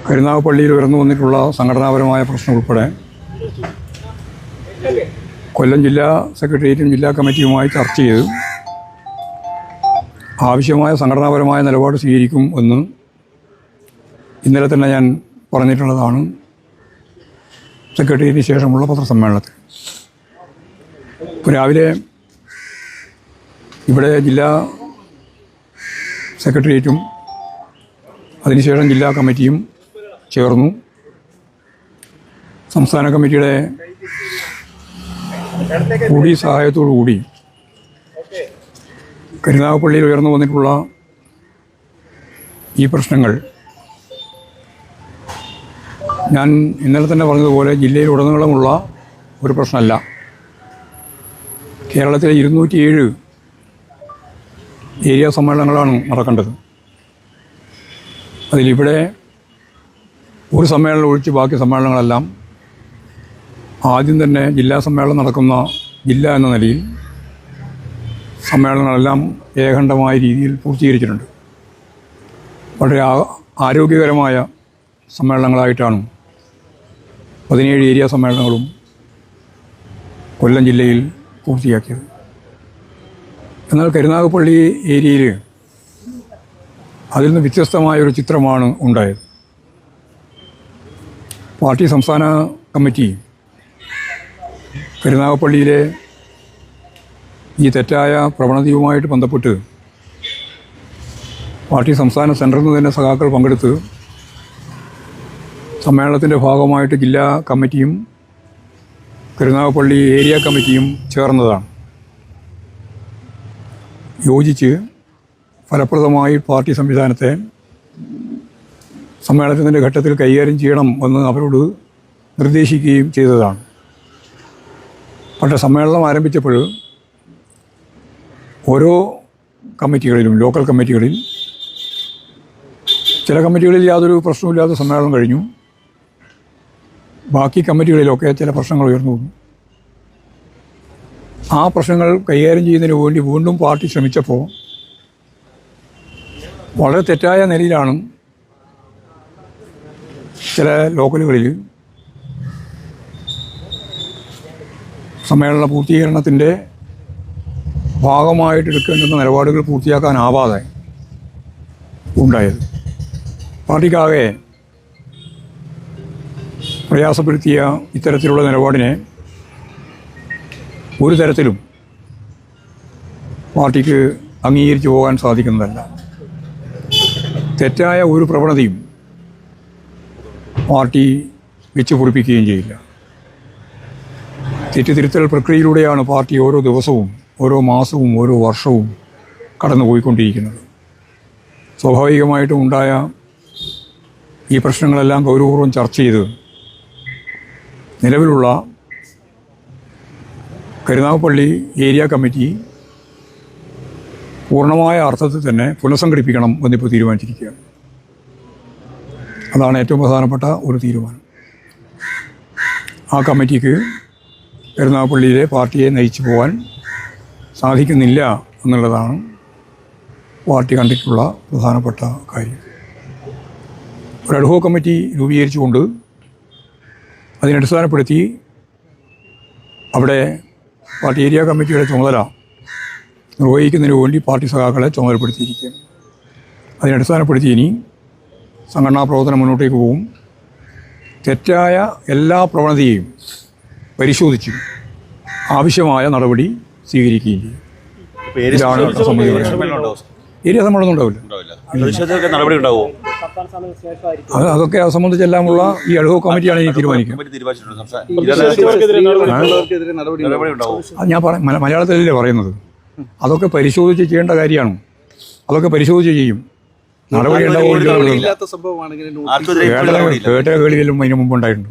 കരുനാഗപ്പള്ളിയിൽ ഉയർന്നു വന്നിട്ടുള്ള സംഘടനാപരമായ പ്രശ്നം ഉൾപ്പെടെ കൊല്ലം ജില്ലാ സെക്രട്ടേറിയറ്റും ജില്ലാ കമ്മിറ്റിയുമായി ചർച്ച ചെയ്ത് ആവശ്യമായ സംഘടനാപരമായ നിലപാട് സ്വീകരിക്കും എന്ന് ഇന്നലെ തന്നെ ഞാൻ പറഞ്ഞിട്ടുള്ളതാണ് സെക്രട്ടേറിയറ്റിന് ശേഷമുള്ള പത്രസമ്മേളനത്തിൽ. ഇപ്പോൾ രാവിലെ ഇവിടെ ജില്ലാ സെക്രട്ടേറിയറ്റും അതിനുശേഷം ജില്ലാ കമ്മിറ്റിയും ചേർന്നു. സംസ്ഥാന കമ്മിറ്റിയുടെ കൂടി സഹായത്തോടുകൂടി കരുനാഗപ്പള്ളിയിൽ ഉയർന്നു വന്നിട്ടുള്ള ഈ പ്രശ്നങ്ങൾ ഞാൻ ഇന്നലെ തന്നെ പറഞ്ഞതുപോലെ ജില്ലയിലുടനീളമുള്ള ഒരു പ്രശ്നമല്ല. കേരളത്തിലെ 207 ഏരിയ സമ്മേളനങ്ങളാണ് നടക്കേണ്ടത്. അതിലിവിടെ ഒരു സമ്മേളനം ഒഴിച്ച് ബാക്കി സമ്മേളനങ്ങളെല്ലാം ആദ്യം തന്നെ ജില്ലാ സമ്മേളനം നടക്കുന്ന ജില്ല എന്ന നിലയിൽ സമ്മേളനങ്ങളെല്ലാം ഏകണ്ഠമായ രീതിയിൽ പൂർത്തീകരിച്ചിട്ടുണ്ട്. വളരെ ആരോഗ്യകരമായ സമ്മേളനങ്ങളായിട്ടാണ് 17 ഏരിയ സമ്മേളനങ്ങളും കൊല്ലം ജില്ലയിൽ പൂർത്തിയാക്കിയത്. എന്നാൽ കരുനാഗപ്പള്ളി ഏരിയയിൽ അതിൽ നിന്ന് വ്യത്യസ്തമായൊരു ചിത്രമാണ് ഉണ്ടായത്. പാർട്ടി സംസ്ഥാന കമ്മിറ്റി കരുനാഗപ്പള്ളിയിലെ ഈ തെറ്റായ പ്രവണതയുമായിട്ട് ബന്ധപ്പെട്ട് പാർട്ടി സംസ്ഥാന സെൻറ്ററിൽ നിന്ന് തന്നെ സഖാക്കൾ പങ്കെടുത്ത് സമ്മേളനത്തിൻ്റെ ഭാഗമായിട്ട് ജില്ലാ കമ്മിറ്റിയും കരുനാഗപ്പള്ളി ഏരിയ കമ്മിറ്റിയും ചേർന്നതാണ്. യോജിച്ച് ഫലപ്രദമായി പാർട്ടി സംവിധാനത്തെ സമ്മേളനത്തിൻ്റെ ഘട്ടത്തിൽ കൈകാര്യം ചെയ്യണം എന്ന് അവരോട് നിർദ്ദേശിക്കുകയും ചെയ്തതാണ്. പക്ഷേ സമ്മേളനം ആരംഭിച്ചപ്പോൾ ഓരോ കമ്മിറ്റികളിലും ലോക്കൽ കമ്മിറ്റികളിൽ ചില കമ്മിറ്റികളിൽ യാതൊരു പ്രശ്നമില്ലാത്ത സമ്മേളനം കഴിഞ്ഞു. ബാക്കി കമ്മിറ്റികളിലൊക്കെ ചില പ്രശ്നങ്ങൾ ഉയർന്നു വന്നു. ആ പ്രശ്നങ്ങൾ കൈകാര്യം ചെയ്യുന്നതിന് വേണ്ടി വീണ്ടും പാർട്ടി ശ്രമിച്ചപ്പോൾ വളരെ തെറ്റായ നിലയിലാണ് ചില ലോക്കലുകളിൽ സമ്മേളന പൂർത്തീകരണത്തിൻ്റെ ഭാഗമായിട്ട് എടുക്കേണ്ടുന്ന നിലപാടുകൾ പൂർത്തിയാക്കാനാവാതെ ഉണ്ടായത്. പാർട്ടിക്കാകെ പ്രയാസപ്പെടുത്തിയ ഇത്തരത്തിലുള്ള നിലപാടിനെ ഒരു തരത്തിലും പാർട്ടിക്ക് അംഗീകരിച്ചു പോകാൻ സാധിക്കുന്നതല്ല. തെറ്റായ ഒരു പ്രവണതയും പാർട്ടി വെച്ച് പൊറിപ്പിക്കുകയും ചെയ്യില്ല. തെറ്റുതിരുത്തൽ പ്രക്രിയയിലൂടെയാണ് പാർട്ടി ഓരോ ദിവസവും ഓരോ മാസവും ഓരോ വർഷവും കടന്നുപോയിക്കൊണ്ടിരിക്കുന്നത്. സ്വാഭാവികമായിട്ടും ഉണ്ടായ ഈ പ്രശ്നങ്ങളെല്ലാം ഗൗരവപൂർവ്വം ചർച്ച ചെയ്ത് നിലവിലുള്ള കരുനാഗപ്പള്ളി ഏരിയ കമ്മിറ്റി പൂർണ്ണമായ അർത്ഥത്തിൽ തന്നെ പുനഃസംഘടിപ്പിക്കണം എന്നിപ്പോൾ തീരുമാനിച്ചിരിക്കുകയാണ്. അതാണ് ഏറ്റവും പ്രധാനപ്പെട്ട ഒരു തീരുമാനം. ആ കമ്മിറ്റിക്ക് കരുനാഗപ്പള്ളിയിലെ പാർട്ടിയെ നയിച്ചു പോകാൻ സാധിക്കുന്നില്ല എന്നുള്ളതാണ് പാർട്ടി കണ്ടിട്ടുള്ള പ്രധാനപ്പെട്ട കാര്യം. ഒരു അഡ്ഹോക് കമ്മിറ്റി രൂപീകരിച്ചുകൊണ്ട് അതിനടിസ്ഥാനപ്പെടുത്തി അവിടെ പാർട്ടി ഏരിയ കമ്മിറ്റിയുടെ ചുമതല നിർവഹിക്കുന്നതിന് വേണ്ടി പാർട്ടി സഖാക്കളെ ചുമതലപ്പെടുത്തിയിരിക്കുകയാണ്. അതിനടിസ്ഥാനപ്പെടുത്തി ഇനി സംഘടനാ പ്രവർത്തനം മുന്നോട്ടേക്ക് പോകും. തെറ്റായ എല്ലാ പ്രവണതയെയും പരിശോധിച്ച് ആവശ്യമായ നടപടി സ്വീകരിക്കുകയും ചെയ്യും. ഇതാണ് ഏരിയ സമ്മേളനം ഉണ്ടാവില്ല. അതൊക്കെ അത് സംബന്ധിച്ചെല്ലാമുള്ള ഈ അഡ്ഹോക് കമ്മിറ്റിയാണ് ഇനി തീരുമാനിക്കുക. ഞാൻ മലയാളത്തിലല്ലേ പറയുന്നത്. അതൊക്കെ പരിശോധിച്ച് ചെയ്യേണ്ട കാര്യമാണ്. അതൊക്കെ പരിശോധിച്ച് ചെയ്യും. നടപടി ഉണ്ടാവുകയും കേട്ട കേളിലും അതിന് മുമ്പ് ഉണ്ടായിട്ടുണ്ട്.